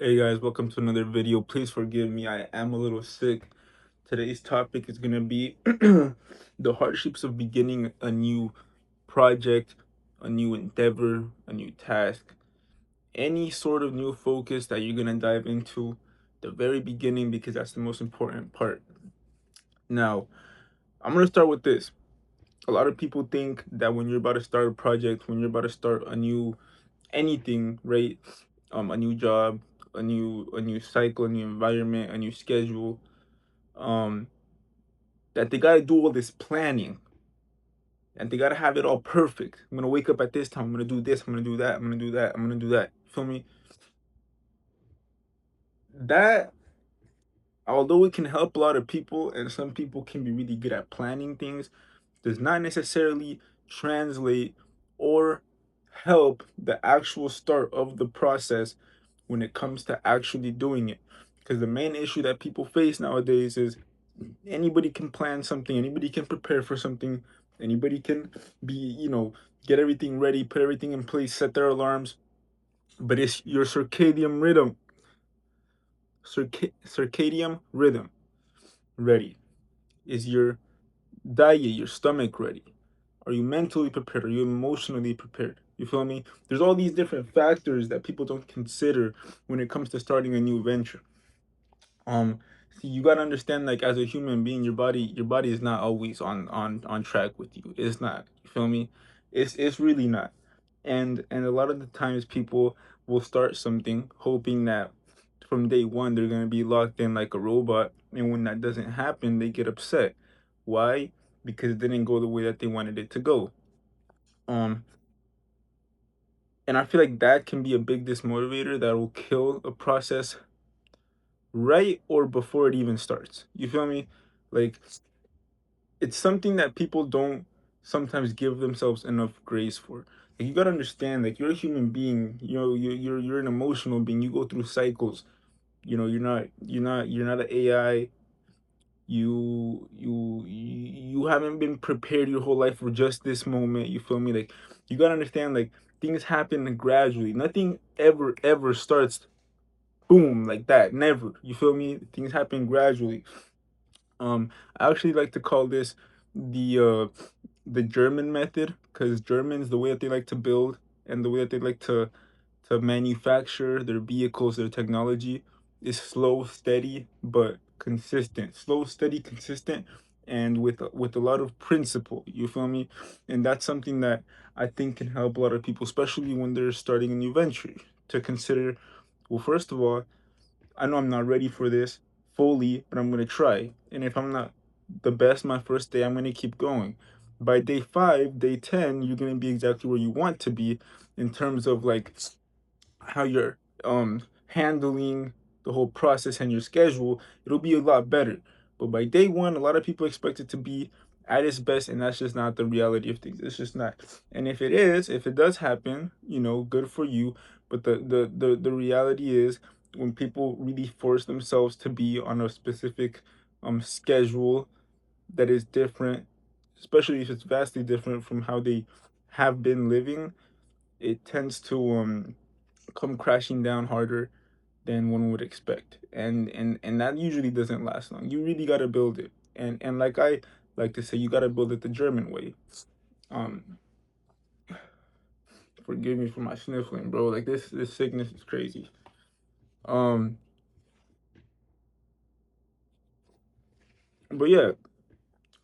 Hey guys, welcome to another video. Please forgive me, I am a little sick. Today's topic is going to be the hardships of beginning a new project, a new endeavor, a new task, any sort of new focus that you're going to dive into the very beginning because that's the most important part. Now, I'm going to start with this. A lot of people think that when you're about to start a project, when you're about to start a new anything, right? A new job, a new cycle, a new environment, a new schedule, um, that they gotta do all this planning and they gotta have it all perfect. I'm gonna wake up at this time, I'm gonna do this, I'm gonna do that, I'm gonna do that, I'm gonna do that. Feel me? That although it can help a lot of people and some people can be really good at planning things, does not necessarily translate or help the actual start of the process when it comes to actually doing it. Because the main issue that people face nowadays is anybody can plan something, anybody can prepare for something, anybody can get everything ready, put everything in place, set their alarms, but it's your circadian rhythm ready? Is your diet, your stomach ready? Are you mentally prepared? Are you emotionally prepared? You feel me? There's all these different factors that people don't consider when it comes to starting a new venture. um See, you got to understand, like, as a human being, your body is not always on track with you. It's not. You feel me? It's really not. And a lot of the times people will start something hoping that from day one they're going to be locked in like a robot, and when that doesn't happen they get upset. Why? Because it didn't go the way that they wanted it to go. um and I feel like that can be a big dismotivator that will kill a process right or before it even starts. You feel me? Like, it's something that people don't sometimes give themselves enough grace for. Like, you gotta understand, like, you're a human being. You know, you're an emotional being. You go through cycles. You know, you're not an AI. You haven't been prepared your whole life for just this moment. You feel me? Like, you gotta understand, like, things happen gradually. Nothing ever starts boom like that. Never. You feel me? Things happen gradually. I actually like to call this the German method, because Germans, the way that they like to build and the way that they like to manufacture their vehicles, their technology, is slow, steady, but consistent. Slow, steady, consistent, and with a lot of principle. You feel me? And that's something that I think can help a lot of people, especially when they're starting a new venture, to consider. Well, first of all, I know I'm not ready for this fully, but I'm gonna try. And if I'm not the best my first day, I'm gonna keep going. By day 5, day 10, you're gonna be exactly where you want to be in terms of, like, how you're handling the whole process and your schedule. It'll be a lot better. But by day 1, a lot of people expect it to be at its best, and that's just not the reality of things. It's just not. And if it does happen, good for you. But the reality is, when people really force themselves to be on a specific schedule that is different, especially if it's vastly different from how they have been living, it tends to come crashing down harder than one would expect. And that usually doesn't last long. You really got to build it. And like I like to say, you got to build it the German way. um Forgive me for my sniffling, bro. Like, this sickness is crazy. um but yeah,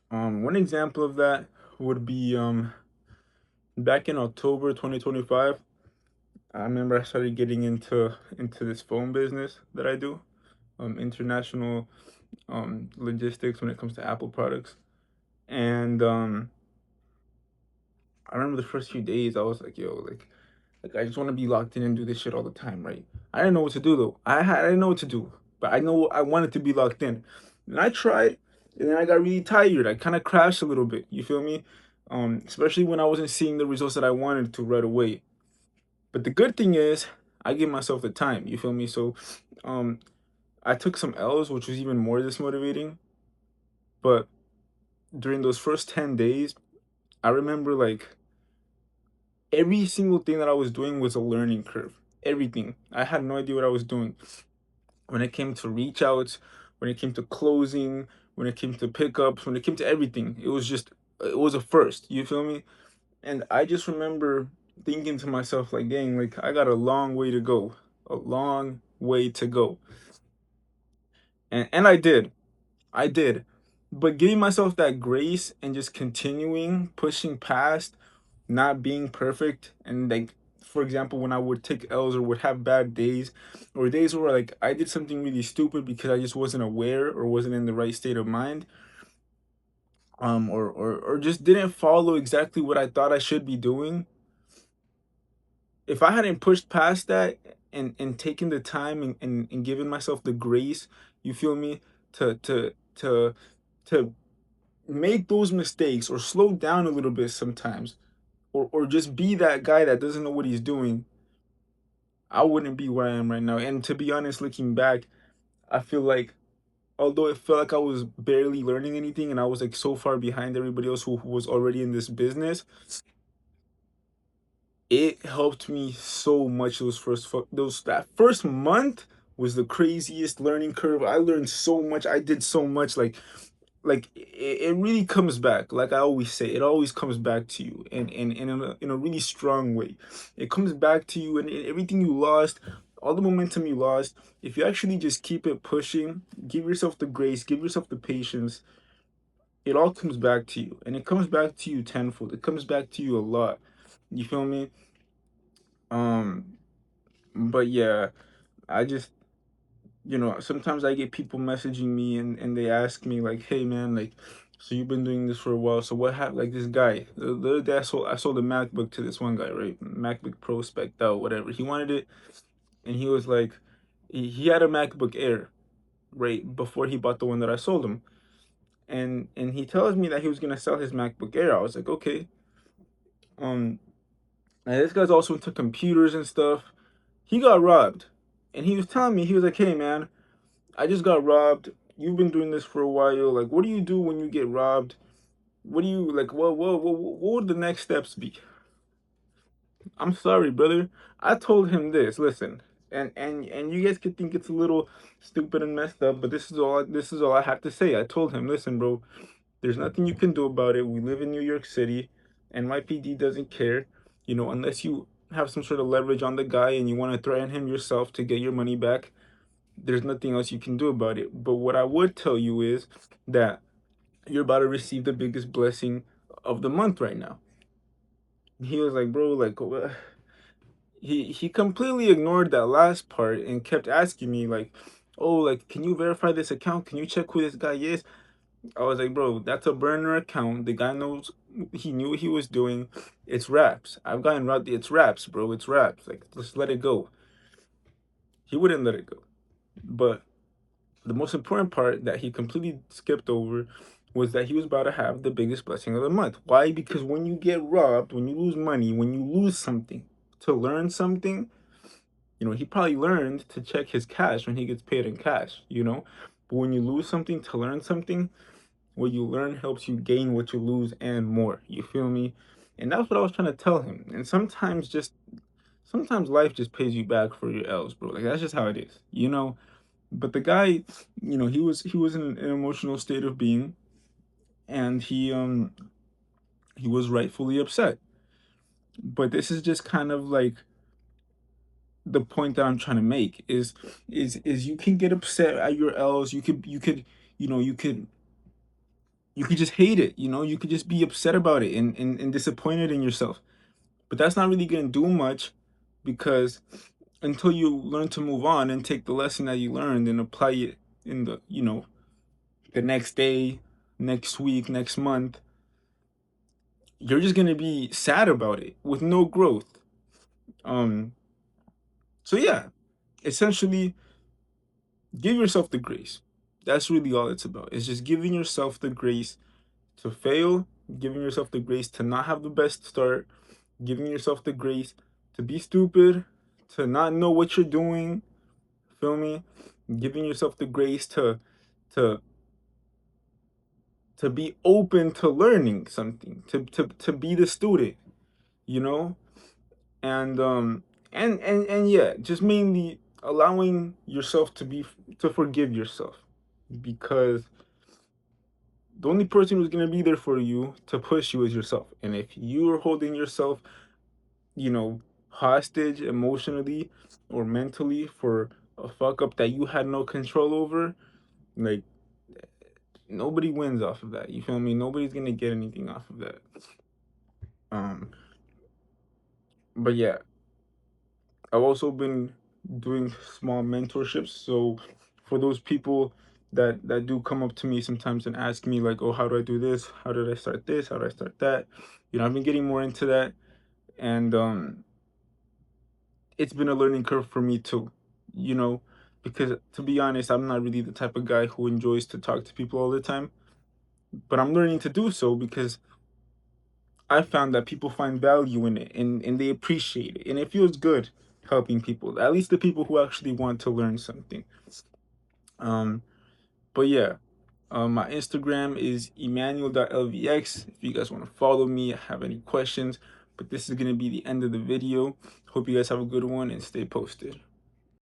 one example of that would be, back in October 2025. I remember I started getting into this phone business that I do, international logistics when it comes to Apple products. And I remember the first few days I was like, yo, like, I just want to be locked in and do this shit all the time, right? I didn't know what to do though. I didn't know what to do, but I know I wanted to be locked in, and I tried, and then I got really tired. I kind of crashed a little bit. You feel me? Especially when I wasn't seeing the results that I wanted to right away. But the good thing is, I gave myself the time. You feel me? So, um, I took some L's, which was even more dismotivating. But during those first 10 days, I remember, like, every single thing that I was doing was a learning curve. everything. I had no idea what I was doing when it came to reach outs, when it came to closing, when it came to pickups, when it came to everything. It was a first. You feel me? And I just remember thinking to myself, like, dang, like I got a long way to go, a long way to go. And I did. But giving myself that grace and just continuing, pushing past, not being perfect, and like, for example, when I would take L's or would have bad days, or days where like I did something really stupid because I just wasn't aware or wasn't in the right state of mind, or just didn't follow exactly what I thought I should be doing. If I hadn't pushed past that and taken the time and given myself the grace, you feel me, to to make those mistakes or slow down a little bit sometimes, or just be that guy that doesn't know what he's doing, I wouldn't be where I am right now. And to be honest, looking back, I feel like although it felt like I was barely learning anything and I was like so far behind everybody else who was already in this business, it helped me so much. Those that first month was the craziest learning curve. I learned so much. I did so much. Like it really comes back. Like I always say, it always comes back to you, and in a really strong way. It comes back to you, and everything you lost, all the momentum you lost, if you actually just keep it pushing, give yourself the grace, give yourself the patience, it all comes back to you, and it comes back to you tenfold. It comes back to you a lot. You feel me? um but yeah, I just, sometimes I get people messaging me, and they ask me like, hey man, like, so you've been doing this for a while, so what happened? Like this guy, the other day I sold a MacBook to this one guy, right? MacBook Pro spec'd out, whatever. He wanted it, and he was like, he had a MacBook Air, right, before he bought the one that I sold him. And he tells me that he was gonna sell his MacBook Air. I was like, okay. Um, and this guy's also into computers and stuff. He got robbed. And he was telling me, he was like, hey man, I just got robbed. You've been doing this for a while. Like, what do you do when you get robbed? What do you like? What would the next steps be? I'm sorry, brother. I told him this. Listen, and you guys could think it's a little stupid and messed up, but this is all I have to say. I told him, listen, bro. There's nothing you can do about it. We live in New York City. NYPD doesn't care. Unless you have some sort of leverage on the guy and you want to threaten him yourself to get your money back, there's nothing else you can do about it. But what I would tell you is that you're about to receive the biggest blessing of the month right now. He was like, bro, like, he completely ignored that last part and kept asking me like, oh, like, can you verify this account? Can you check who this guy is? I was like, bro, that's a burner account. The guy knows, he knew what he was doing. It's raps. I've gotten robbed. It's raps, bro. It's raps. Like, just let it go. He wouldn't let it go. But the most important part that he completely skipped over was that he was about to have the biggest blessing of the month. Why? Because when you get robbed, when you lose money, when you lose something to learn something, he probably learned to check his cash when he gets paid in cash. But when you lose something to learn something, what you learn helps you gain what you lose and more. You feel me? And that's what I was trying to tell him. And sometimes life just pays you back for your L's, bro. Like that's just how it is. But the guy, he was in an emotional state of being, and he was rightfully upset. But this is just kind of like the point that I'm trying to make is you can get upset at your L's. You could just hate it. You could just be upset about it and disappointed in yourself. But that's not really gonna do much, because until you learn to move on and take the lesson that you learned and apply it in the next day, next week, next month, you're just gonna be sad about it with no growth. Um, so yeah, essentially, give yourself the grace. That's really all it's about. It's just giving yourself the grace to fail, giving yourself the grace to not have the best start, giving yourself the grace to be stupid, to not know what you're doing. Feel me? Giving yourself the grace to to be open to learning something, to be the student, you know? And And yeah, just mainly allowing yourself to forgive yourself, because the only person who's going to be there for you to push you is yourself. And if you're holding yourself, you know, hostage emotionally or mentally for a fuck up that you had no control over, like, nobody wins off of that. You feel me? Nobody's going to get anything off of that. um but yeah, I've also been doing small mentorships. So for those people that do come up to me sometimes and ask me like, "Oh, how do I do this? How did I start this? How do I start that?" I've been getting more into that, and it's been a learning curve for me too. You know, because to be honest, I'm not really the type of guy who enjoys to talk to people all the time, but I'm learning to do so because I found that people find value in it, and they appreciate it, and it feels good helping people. At least the people who actually want to learn something. Um, but yeah, my Instagram is emmanuel.lvx. If you guys want to follow me, have any questions. But this is gonna be the end of the video. Hope you guys have a good one and stay posted.